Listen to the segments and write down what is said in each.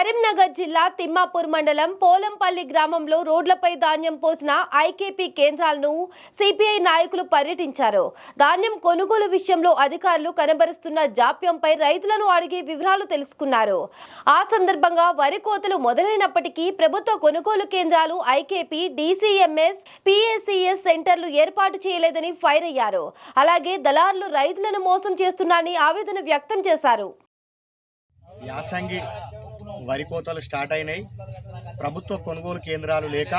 కరీంనగర్ జిల్లా తిమ్మాపూర్ మండలం పోలంపల్లి గ్రామంలో రోడ్లపై ధాన్యం పోసిన ఐకేపీ కేంద్రాలను సిపిఐ నాయకులు పర్యటించారు. ధాన్యం కొనుగోలు విషయంలో అధికారులు కనబరుస్తున్న జాప్యంపై రైతులను అడిగి వివరాలు తెలుసుకున్నారు. ఆ సందర్భంగా వరి కోతలు మొదలైనప్పటికీ ప్రభుత్వ కొనుగోలు కేంద్రాలు ఐకేపీ, DCMS, PACS సెంటర్లు ఏర్పాటు చేయలేదని ఫైర్ అయ్యారు. అలాగే దళారులు రైతులను మోసం చేస్తున్నారని ఆవేదన వ్యక్తం చేశారు. యాసంగి వరి కోతలు స్టార్ట్ అయినాయి. ప్రభుత్వ కొనుగోలు కేంద్రాలు లేక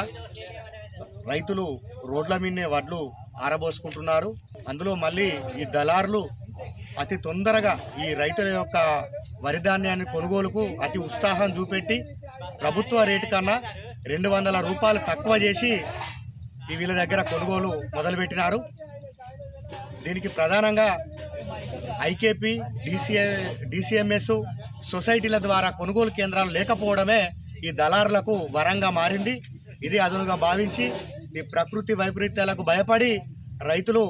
రైతులు రోడ్ల మీదనే వడ్లు ఆరబోసుకుంటున్నారు. అందులో మళ్ళీ ఈ దళారులు అతి తొందరగా ఈ రైతుల యొక్క వరి ధాన్యాన్ని కొనుగోలుకు అతి ఉత్సాహం చూపెట్టి ప్రభుత్వ రేటు కన్నా 200 రూపాయలు తక్కువ చేసి వీళ్ళ దగ్గర కొనుగోలు మొదలుపెట్టినారు. దీనికి ప్రధానంగా ఐకేపీ, DCMS సొసైటీల ద్వారా కొనుగోలు కేంద్రాలు లేకపోవడమే ఈ దళారులకు వరంగా మారింది. ఇది అదునుగా భావించి ఈ ప్రకృతి వైపరీత్యాలకు భయపడి రైతులు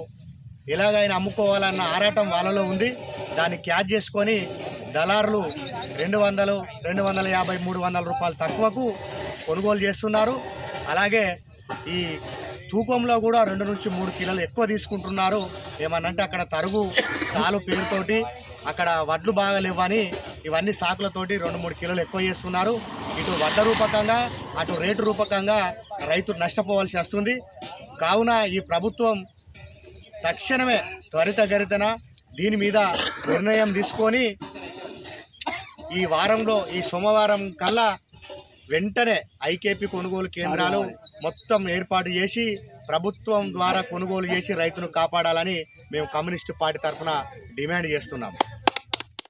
ఎలాగైనా అమ్ముకోవాలన్న ఆరాటం వాళ్ళలో ఉంది. దాన్ని క్యాచ్ చేసుకొని దళారులు 200, 250, 300 రూపాయలు తక్కువకు కొనుగోలు చేస్తున్నారు. అలాగే ఈ తూకంలో కూడా 2 నుంచి 3 కిలోలు ఎక్కువ తీసుకుంటున్నారు. ఏమనంటే అక్కడ తరుగు తాలు పేరుతోటి అక్కడ వడ్లు బాగా లేవని ఇవన్నీ సాకులతోటి 2-3 కిలోలు ఎక్కువ చేస్తున్నారు. ఇటు వడ్ల రూపకంగా అటు రేటు రూపకంగా రైతు నష్టపోవాల్సి వస్తుంది. కావున ఈ ప్రభుత్వం తక్షణమే త్వరితగతిన దీని మీద నిర్ణయం తీసుకొని ఈ వారంలో ఈ సోమవారం కల్లా వెంటనే ఐకేపీ కొనుగోలు కేంద్రాలు మొత్తం ఏర్పాటు చేసి ప్రభుత్వం ద్వారా కొనుగోలు చేసి రైతును కాపాడాలని మేము కమ్యూనిస్టు పార్టీ తరఫున డిమాండ్ చేస్తున్నాం.